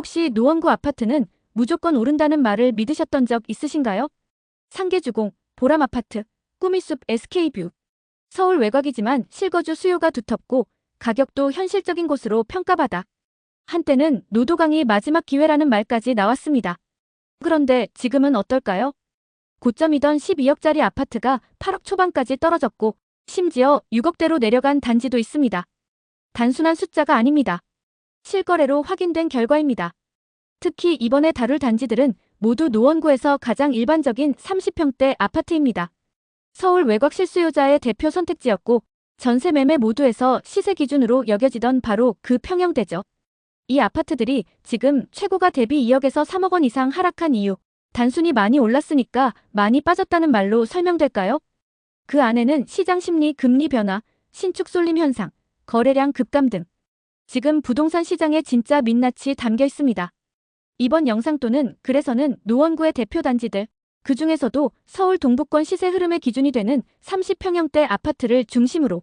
혹시 노원구 아파트는 무조건 오른다는 말을 믿으셨던 적 있으신가요? 상계주공, 보람아파트, 꾸미숲 SK뷰. 서울 외곽이지만 실거주 수요가 두텁고 가격도 현실적인 곳으로 평가받아 한때는 노도강이 마지막 기회라는 말까지 나왔습니다. 그런데 지금은 어떨까요? 고점이던 12억짜리 아파트가 8억 초반까지 떨어졌고 심지어 6억대로 내려간 단지도 있습니다. 단순한 숫자가 아닙니다. 실거래로 확인된 결과입니다. 특히 이번에 다룰 단지들은 모두 노원구에서 가장 일반적인 30평대 아파트입니다. 서울 외곽 실수요자의 대표 선택지였고 전세 매매 모두에서 시세 기준으로 여겨지던 바로 그 평형대죠. 이 아파트들이 지금 최고가 대비 2억에서 3억 원 이상 하락한 이유, 단순히 많이 올랐으니까 많이 빠졌다는 말로 설명될까요? 그 안에는 시장 심리, 금리 변화, 신축 쏠림 현상, 거래량 급감 등 지금 부동산 시장의 진짜 민낯이 담겨 있습니다. 이번 영상 또는 글에서는 노원구의 대표 단지들, 그 중에서도 서울 동부권 시세 흐름의 기준이 되는 30평형대 아파트를 중심으로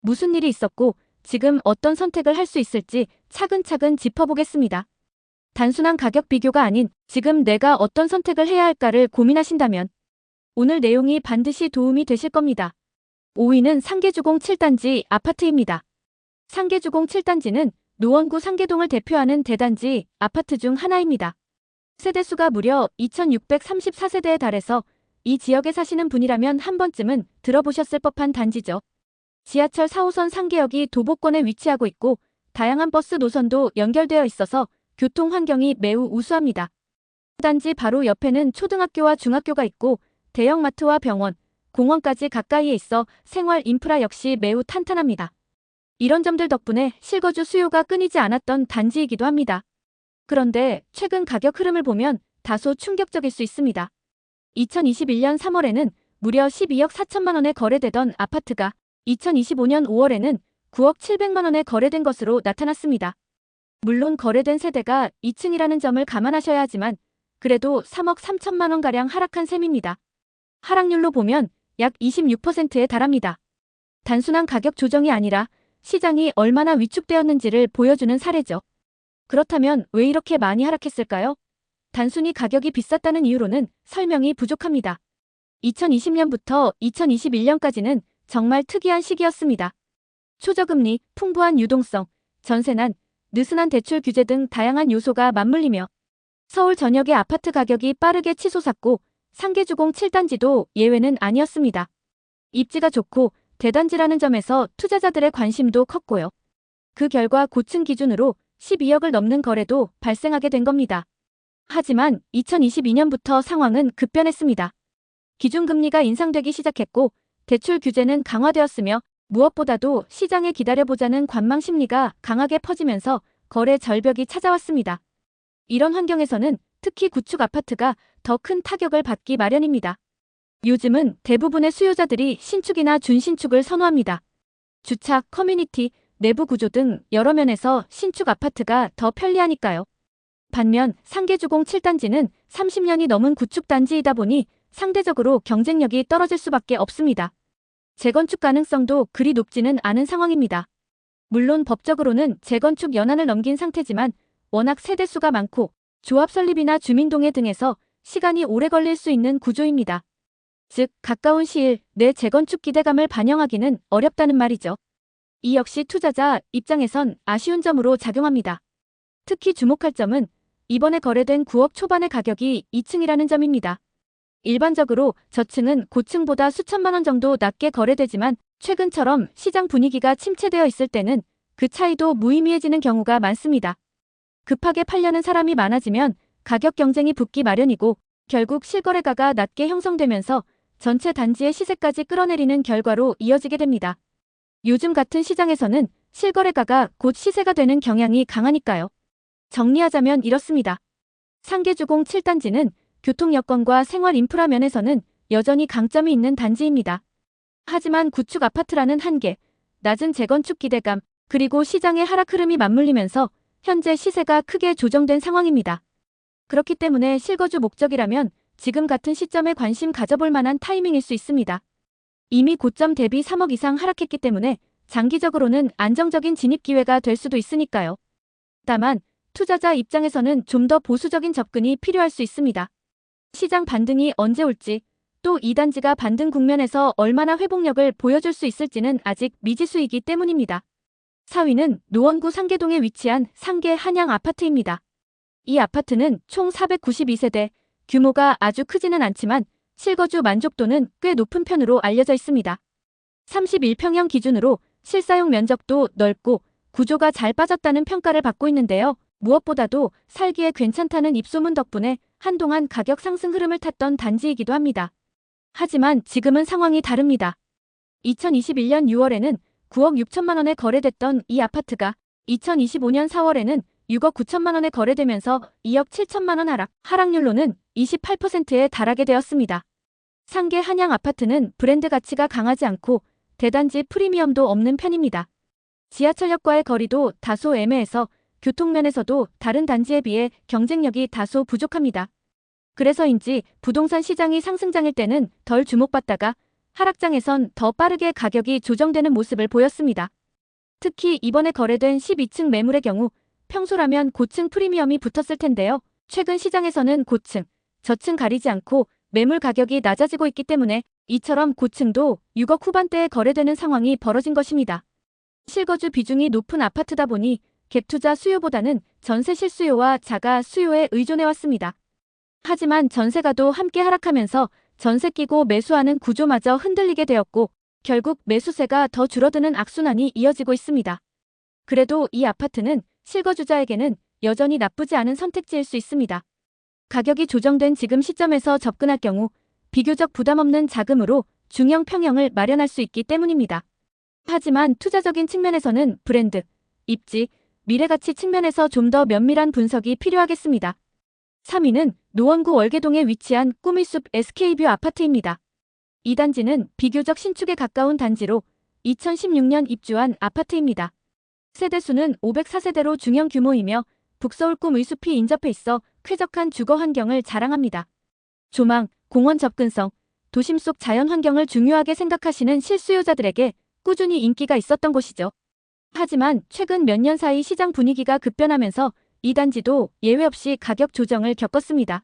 무슨 일이 있었고 지금 어떤 선택을 할 수 있을지 차근차근 짚어보겠습니다. 단순한 가격 비교가 아닌 지금 내가 어떤 선택을 해야 할까를 고민하신다면 오늘 내용이 반드시 도움이 되실 겁니다. 5위는 상계주공 7단지 아파트입니다. 상계주공 7단지는 노원구 상계동을 대표하는 대단지 아파트 중 하나입니다. 세대수가 무려 2634세대에 달해서 이 지역에 사시는 분이라면 한 번쯤은 들어보셨을 법한 단지죠. 지하철 4호선 상계역이 도보권에 위치하고 있고 다양한 버스 노선도 연결되어 있어서 교통 환경이 매우 우수합니다. 단지 바로 옆에는 초등학교와 중학교가 있고 대형마트와 병원, 공원까지 가까이에 있어 생활 인프라 역시 매우 탄탄합니다. 이런 점들 덕분에 실거주 수요가 끊이지 않았던 단지이기도 합니다. 그런데 최근 가격 흐름을 보면 다소 충격적일 수 있습니다. 2021년 3월에는 무려 12억 4천만 원에 거래되던 아파트가 2025년 5월에는 9억 7백만 원에 거래된 것으로 나타났습니다. 물론 거래된 세대가 2층이라는 점을 감안하셔야 하지만 그래도 3억 3천만 원가량 하락한 셈입니다. 하락률로 보면 약 26%에 달합니다. 단순한 가격 조정이 아니라 시장이 얼마나 위축되었는지를 보여주는 사례죠. 그렇다면 왜 이렇게 많이 하락했을까요? 단순히 가격이 비쌌다는 이유로는 설명이 부족합니다. 2020년부터 2021년까지는 정말 특이한 시기였습니다. 초저금리, 풍부한 유동성, 전세난, 느슨한 대출 규제 등 다양한 요소가 맞물리며 서울 전역의 아파트 가격이 빠르게 치솟았고 상계주공 7단지도 예외는 아니었습니다. 입지가 좋고 대단지라는 점에서 투자자들의 관심도 컸고요. 그 결과 고층 기준으로 12억을 넘는 거래도 발생하게 된 겁니다. 하지만 2022년부터 상황은 급변했습니다. 기준금리가 인상되기 시작했고 대출 규제는 강화되었으며 무엇보다도 시장에 기다려보자는 관망 심리가 강하게 퍼지면서 거래 절벽이 찾아왔습니다. 이런 환경에서는 특히 구축 아파트가 더 큰 타격을 받기 마련입니다. 요즘은 대부분의 수요자들이 신축이나 준신축을 선호합니다. 주차, 커뮤니티, 내부 구조 등 여러 면에서 신축 아파트가 더 편리하니까요. 반면 상계주공 7단지는 30년이 넘은 구축 단지이다 보니 상대적으로 경쟁력이 떨어질 수밖에 없습니다. 재건축 가능성도 그리 높지는 않은 상황입니다. 물론 법적으로는 재건축 연한을 넘긴 상태지만 워낙 세대수가 많고 조합 설립이나 주민동의 등에서 시간이 오래 걸릴 수 있는 구조입니다. 즉 가까운 시일 내 재건축 기대감을 반영하기는 어렵다는 말이죠. 이 역시 투자자 입장에선 아쉬운 점으로 작용합니다. 특히 주목할 점은 이번에 거래된 9억 초반의 가격이 2층이라는 점입니다. 일반적으로 저층은 고층보다 수천만 원 정도 낮게 거래되지만 최근처럼 시장 분위기가 침체되어 있을 때는 그 차이도 무의미해지는 경우가 많습니다. 급하게 팔려는 사람이 많아지면 가격 경쟁이 붙기 마련이고 결국 실거래가가 낮게 형성되면서 전체 단지의 시세까지 끌어내리는 결과로 이어지게 됩니다. 요즘 같은 시장에서는 실거래가가 곧 시세가 되는 경향이 강하니까요. 정리하자면 이렇습니다. 상계주공 7단지는 교통 여건과 생활 인프라 면에서는 여전히 강점이 있는 단지입니다. 하지만 구축 아파트라는 한계, 낮은 재건축 기대감, 그리고 시장의 하락 흐름이 맞물리면서 현재 시세가 크게 조정된 상황입니다. 그렇기 때문에 실거주 목적이라면 지금 같은 시점에 관심 가져볼 만한 타이밍일 수 있습니다. 이미 고점 대비 3억 이상 하락했기 때문에 장기적으로는 안정적인 진입 기회가 될 수도 있으니까요. 다만 투자자 입장에서는 좀 더 보수적인 접근이 필요할 수 있습니다. 시장 반등이 언제 올지, 또 이 단지가 반등 국면에서 얼마나 회복력을 보여줄 수 있을지는 아직 미지수이기 때문입니다. 4위는 노원구 상계동에 위치한 상계 한양 아파트입니다. 이 아파트는 총 492세대, 규모가 아주 크지는 않지만 실거주 만족도는 꽤 높은 편으로 알려져 있습니다. 31평형 기준으로 실사용 면적도 넓고 구조가 잘 빠졌다는 평가를 받고 있는데요. 무엇보다도 살기에 괜찮다는 입소문 덕분에 한동안 가격 상승 흐름을 탔던 단지이기도 합니다. 하지만 지금은 상황이 다릅니다. 2021년 6월에는 9억 6천만 원에 거래됐던 이 아파트가 2025년 4월에는 6억 9천만 원에 거래되면서 2억 7천만 원 하락률로는 28%에 달하게 되었습니다. 상계 한양 아파트는 브랜드 가치가 강하지 않고 대단지 프리미엄도 없는 편입니다. 지하철역과의 거리도 다소 애매해서 교통면에서도 다른 단지에 비해 경쟁력이 다소 부족합니다. 그래서인지 부동산 시장이 상승장일 때는 덜 주목받다가 하락장에선 더 빠르게 가격이 조정되는 모습을 보였습니다. 특히 이번에 거래된 12층 매물의 경우 평소라면 고층 프리미엄이 붙었을 텐데요. 최근 시장에서는 고층, 저층 가리지 않고 매물 가격이 낮아지고 있기 때문에 이처럼 고층도 6억 후반대에 거래되는 상황이 벌어진 것입니다. 실거주 비중이 높은 아파트다 보니 갭투자 수요보다는 전세 실수요와 자가 수요에 의존해왔습니다. 하지만 전세가도 함께 하락하면서 전세 끼고 매수하는 구조마저 흔들리게 되었고 결국 매수세가 더 줄어드는 악순환이 이어지고 있습니다. 그래도 이 아파트는 실거주자에게는 여전히 나쁘지 않은 선택지일 수 있습니다. 가격이 조정된 지금 시점에서 접근할 경우 비교적 부담 없는 자금으로 중형 평형을 마련할 수 있기 때문입니다. 하지만 투자적인 측면에서는 브랜드, 입지, 미래가치 측면에서 좀 더 면밀한 분석이 필요하겠습니다. 3위는 노원구 월계동에 위치한 꾸미숲 SK뷰 아파트입니다. 이 단지는 비교적 신축에 가까운 단지로 2016년 입주한 아파트입니다. 세대수는 504세대로 중형 규모이며 북서울 꿈의숲이 인접해 있어 쾌적한 주거 환경을 자랑합니다. 조망, 공원 접근성, 도심 속 자연 환경을 중요하게 생각하시는 실수요자들에게 꾸준히 인기가 있었던 곳이죠. 하지만 최근 몇 년 사이 시장 분위기가 급변하면서 이 단지도 예외 없이 가격 조정을 겪었습니다.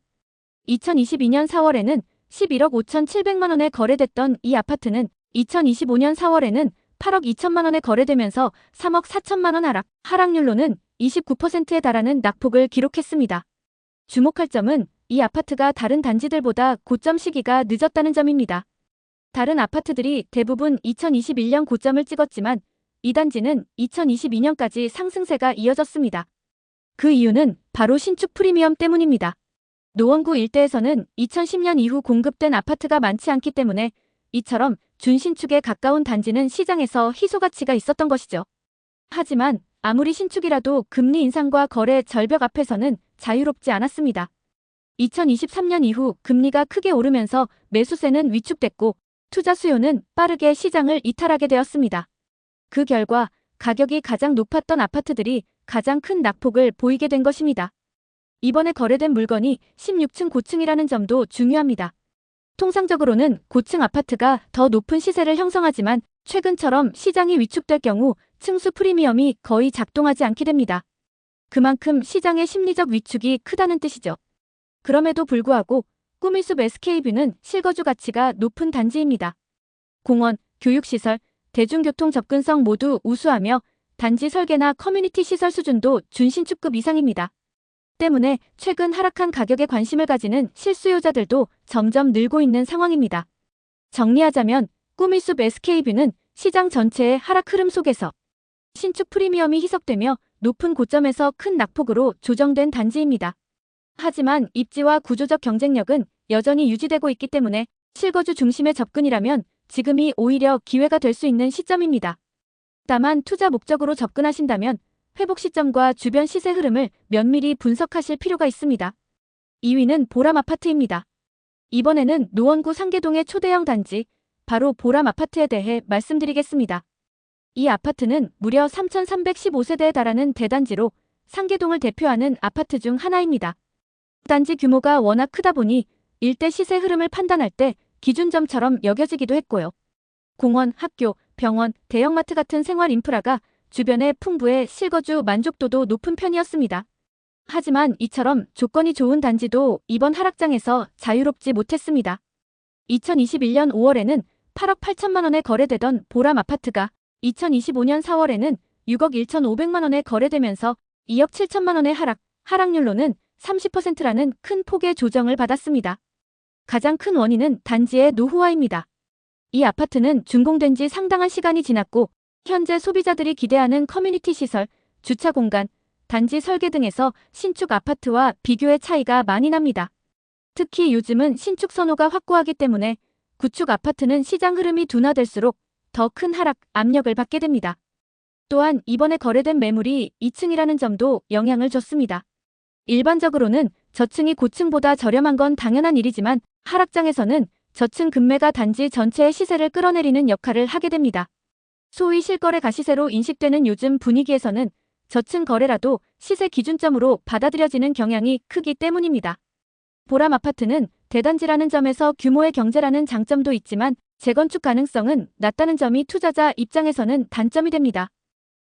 2022년 4월에는 11억 5,700만 원에 거래됐던 이 아파트는 2025년 4월에는 8억 2천만 원에 거래되면서 3억 4천만 원 하락률로는 29%에 달하는 낙폭을 기록했습니다. 주목할 점은 이 아파트가 다른 단지들보다 고점 시기가 늦었다는 점입니다. 다른 아파트들이 대부분 2021년 고점을 찍었지만 이 단지는 2022년까지 상승세가 이어졌습니다. 그 이유는 바로 신축 프리미엄 때문입니다. 노원구 일대에서는 2010년 이후 공급된 아파트가 많지 않기 때문에 이처럼 준신축에 가까운 단지는 시장에서 희소가치가 있었던 것이죠. 하지만 아무리 신축이라도 금리 인상과 거래 절벽 앞에서는 자유롭지 않았습니다. 2023년 이후 금리가 크게 오르면서 매수세는 위축됐고 투자 수요는 빠르게 시장을 이탈하게 되었습니다. 그 결과 가격이 가장 높았던 아파트들이 가장 큰 낙폭을 보이게 된 것입니다. 이번에 거래된 물건이 16층 고층이라는 점도 중요합니다. 통상적으로는 고층 아파트가 더 높은 시세를 형성하지만 최근처럼 시장이 위축될 경우 층수 프리미엄이 거의 작동하지 않게 됩니다. 그만큼 시장의 심리적 위축이 크다는 뜻이죠. 그럼에도 불구하고 꾸미숲 SK뷰는 실거주 가치가 높은 단지입니다. 공원, 교육시설, 대중교통 접근성 모두 우수하며 단지 설계나 커뮤니티 시설 수준도 준신축급 이상입니다. 때문에 최근 하락한 가격에 관심을 가지는 실수요자들도 점점 늘고 있는 상황입니다. 정리하자면 꾸미숲 SK뷰는 시장 전체의 하락 흐름 속에서 신축 프리미엄이 희석되며 높은 고점에서 큰 낙폭으로 조정된 단지입니다. 하지만 입지와 구조적 경쟁력은 여전히 유지되고 있기 때문에 실거주 중심의 접근이라면 지금이 오히려 기회가 될 수 있는 시점입니다. 다만 투자 목적으로 접근하신다면 회복 시점과 주변 시세 흐름을 면밀히 분석하실 필요가 있습니다. 2위는 보람아파트입니다. 이번에는 노원구 상계동의 초대형 단지, 바로 보람아파트에 대해 말씀드리겠습니다. 이 아파트는 무려 3,315세대에 달하는 대단지로 상계동을 대표하는 아파트 중 하나입니다. 단지 규모가 워낙 크다 보니 일대 시세 흐름을 판단할 때 기준점처럼 여겨지기도 했고요. 공원, 학교, 병원, 대형마트 같은 생활 인프라가 주변에 풍부해 실거주 만족도도 높은 편이었습니다. 하지만 이처럼 조건이 좋은 단지도 이번 하락장에서 자유롭지 못했습니다. 2021년 5월에는 8억 8천만 원에 거래되던 보람 아파트가 2025년 4월에는 6억 1,500만 원에 거래되면서 2억 7천만 원의 하락률로는 30%라는 큰 폭의 조정을 받았습니다. 가장 큰 원인은 단지의 노후화입니다. 이 아파트는 준공된 지 상당한 시간이 지났고 현재 소비자들이 기대하는 커뮤니티 시설, 주차 공간, 단지 설계 등에서 신축 아파트와 비교의 차이가 많이 납니다. 특히 요즘은 신축 선호가 확고하기 때문에 구축 아파트는 시장 흐름이 둔화될수록 더 큰 하락 압력을 받게 됩니다. 또한 이번에 거래된 매물이 2층이라는 점도 영향을 줬습니다. 일반적으로는 저층이 고층보다 저렴한 건 당연한 일이지만 하락장에서는 저층 급매가 단지 전체의 시세를 끌어내리는 역할을 하게 됩니다. 소위 실거래 가시세로 인식되는 요즘 분위기에서는 저층 거래라도 시세 기준점으로 받아들여지는 경향이 크기 때문입니다. 보람 아파트는 대단지라는 점에서 규모의 경제라는 장점도 있지만 재건축 가능성은 낮다는 점이 투자자 입장에서는 단점이 됩니다.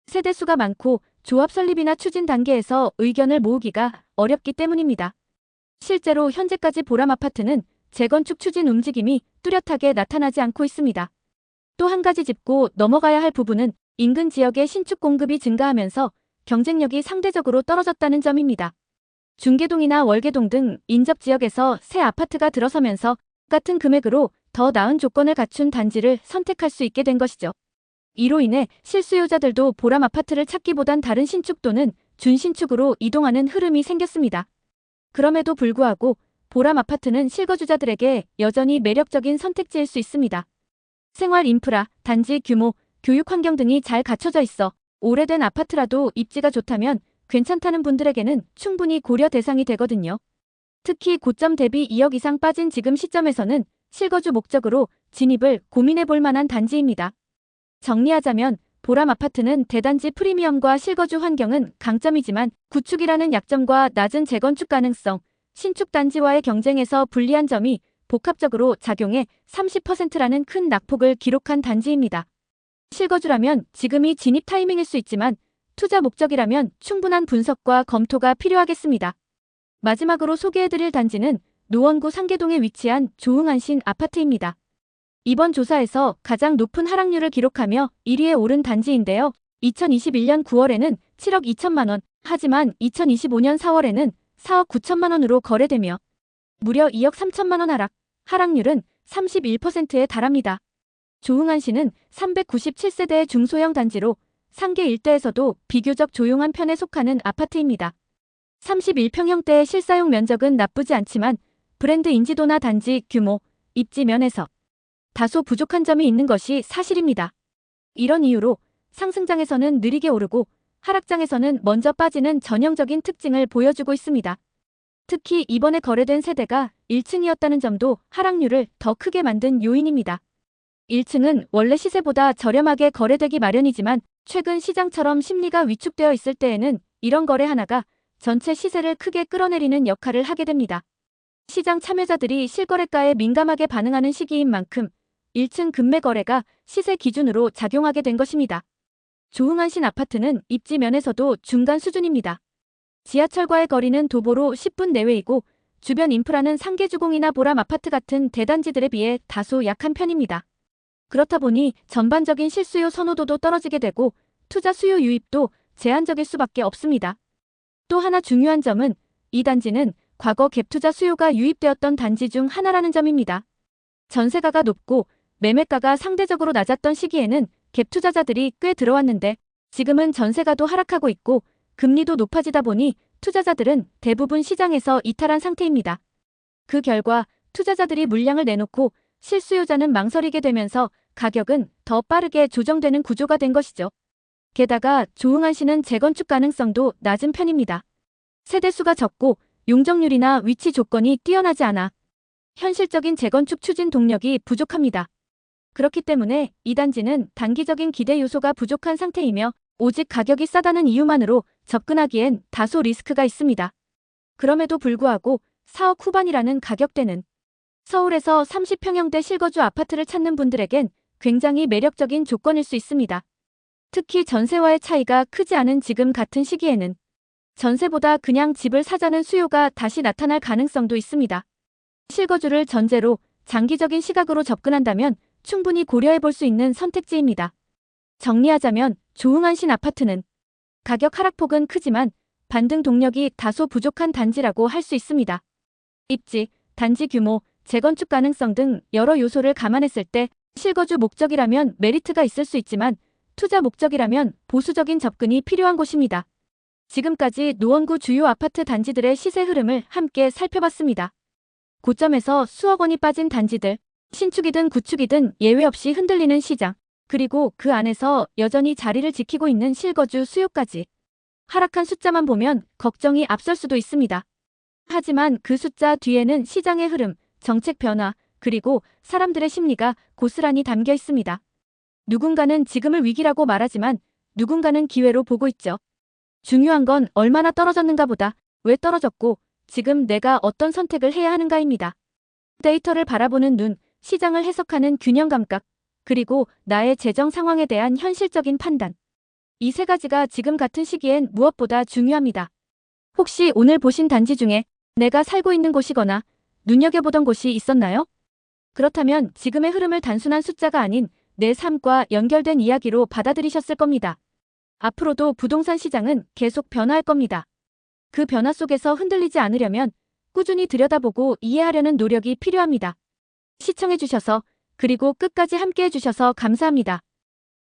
세대수가 많고 조합 설립이나 추진 단계에서 의견을 모으기가 어렵기 때문입니다. 실제로 현재까지 보람 아파트는 재건축 추진 움직임이 뚜렷하게 나타나지 않고 있습니다. 또 한 가지 짚고 넘어가야 할 부분은 인근 지역의 신축 공급이 증가하면서 경쟁력이 상대적으로 떨어졌다는 점입니다. 중계동이나 월계동 등 인접 지역에서 새 아파트가 들어서면서 같은 금액으로 더 나은 조건을 갖춘 단지를 선택할 수 있게 된 것이죠. 이로 인해 실수요자들도 보람 아파트를 찾기보단 다른 신축 또는 준신축으로 이동하는 흐름이 생겼습니다. 그럼에도 불구하고 보람 아파트는 실거주자들에게 여전히 매력적인 선택지일 수 있습니다. 생활 인프라, 단지 규모, 교육 환경 등이 잘 갖춰져 있어 오래된 아파트라도 입지가 좋다면 괜찮다는 분들에게는 충분히 고려 대상이 되거든요. 특히 고점 대비 2억 이상 빠진 지금 시점에서는 실거주 목적으로 진입을 고민해 볼 만한 단지입니다. 정리하자면 보람 아파트는 대단지 프리미엄과 실거주 환경은 강점이지만 구축이라는 약점과 낮은 재건축 가능성, 신축 단지와의 경쟁에서 불리한 점이 복합적으로 작용해 30%라는 큰 낙폭을 기록한 단지입니다. 실거주라면 지금이 진입 타이밍일 수 있지만 투자 목적이라면 충분한 분석과 검토가 필요하겠습니다. 마지막으로 소개해드릴 단지는 노원구 상계동에 위치한 조응안신 아파트입니다. 이번 조사에서 가장 높은 하락률을 기록하며 1위에 오른 단지인데요. 2021년 9월에는 7억 2천만 원, 하지만 2025년 4월에는 4억 9천만 원으로 거래되며 무려 2억 3천만 원 하락률은 31%에 달합니다. 조응안시는 397세대의 중소형 단지로 상계 일대에서도 비교적 조용한 편에 속하는 아파트입니다. 31평형대의 실사용 면적은 나쁘지 않지만 브랜드 인지도나 단지 규모, 입지 면에서 다소 부족한 점이 있는 것이 사실입니다. 이런 이유로 상승장에서는 느리게 오르고 하락장에서는 먼저 빠지는 전형적인 특징을 보여주고 있습니다. 특히 이번에 거래된 세대가 1층이었다는 점도 하락률을 더 크게 만든 요인입니다. 1층은 원래 시세보다 저렴하게 거래되기 마련이지만 최근 시장처럼 심리가 위축되어 있을 때에는 이런 거래 하나가 전체 시세를 크게 끌어내리는 역할을 하게 됩니다. 시장 참여자들이 실거래가에 민감하게 반응하는 시기인 만큼 1층 급매 거래가 시세 기준으로 작용하게 된 것입니다. 조응안신 아파트는 입지 면에서도 중간 수준입니다. 지하철과의 거리는 도보로 10분 내외이고 주변 인프라는 상계주공이나 보람 아파트 같은 대단지들에 비해 다소 약한 편입니다. 그렇다 보니 전반적인 실수요 선호도도 떨어지게 되고 투자 수요 유입도 제한적일 수밖에 없습니다. 또 하나 중요한 점은 이 단지는 과거 갭투자 수요가 유입되었던 단지 중 하나라는 점입니다. 전세가가 높고 매매가가 상대적으로 낮았던 시기에는 갭투자자들이 꽤 들어왔는데 지금은 전세가도 하락하고 있고 금리도 높아지다 보니 투자자들은 대부분 시장에서 이탈한 상태입니다. 그 결과 투자자들이 물량을 내놓고 실수요자는 망설이게 되면서 가격은 더 빠르게 조정되는 구조가 된 것이죠. 게다가 조응안시는 재건축 가능성도 낮은 편입니다. 세대수가 적고 용적률이나 위치 조건이 뛰어나지 않아 현실적인 재건축 추진 동력이 부족합니다. 그렇기 때문에 이 단지는 단기적인 기대 요소가 부족한 상태이며 오직 가격이 싸다는 이유만으로 접근하기엔 다소 리스크가 있습니다. 그럼에도 불구하고 4억 후반이라는 가격대는 서울에서 30평형대 실거주 아파트를 찾는 분들에겐 굉장히 매력적인 조건일 수 있습니다. 특히 전세와의 차이가 크지 않은 지금 같은 시기에는 전세보다 그냥 집을 사자는 수요가 다시 나타날 가능성도 있습니다. 실거주를 전제로 장기적인 시각으로 접근한다면 충분히 고려해 볼 수 있는 선택지입니다. 정리하자면 조응안신 아파트는 가격 하락폭은 크지만 반등 동력이 다소 부족한 단지라고 할 수 있습니다. 입지, 단지 규모, 재건축 가능성 등 여러 요소를 감안했을 때 실거주 목적이라면 메리트가 있을 수 있지만 투자 목적이라면 보수적인 접근이 필요한 곳입니다. 지금까지 노원구 주요 아파트 단지들의 시세 흐름을 함께 살펴봤습니다. 고점에서 수억 원이 빠진 단지들, 신축이든 구축이든 예외 없이 흔들리는 시장, 그리고 그 안에서 여전히 자리를 지키고 있는 실거주 수요까지. 하락한 숫자만 보면 걱정이 앞설 수도 있습니다. 하지만 그 숫자 뒤에는 시장의 흐름, 정책 변화, 그리고 사람들의 심리가 고스란히 담겨 있습니다. 누군가는 지금을 위기라고 말하지만 누군가는 기회로 보고 있죠. 중요한 건 얼마나 떨어졌는가 보다 왜 떨어졌고 지금 내가 어떤 선택을 해야 하는가입니다. 데이터를 바라보는 눈, 시장을 해석하는 균형 감각, 그리고 나의 재정 상황에 대한 현실적인 판단. 이 세 가지가 지금 같은 시기엔 무엇보다 중요합니다. 혹시 오늘 보신 단지 중에 내가 살고 있는 곳이거나 눈여겨보던 곳이 있었나요? 그렇다면 지금의 흐름을 단순한 숫자가 아닌 내 삶과 연결된 이야기로 받아들이셨을 겁니다. 앞으로도 부동산 시장은 계속 변화할 겁니다. 그 변화 속에서 흔들리지 않으려면 꾸준히 들여다보고 이해하려는 노력이 필요합니다. 시청해주셔서 그리고 끝까지 함께해주셔서 감사합니다.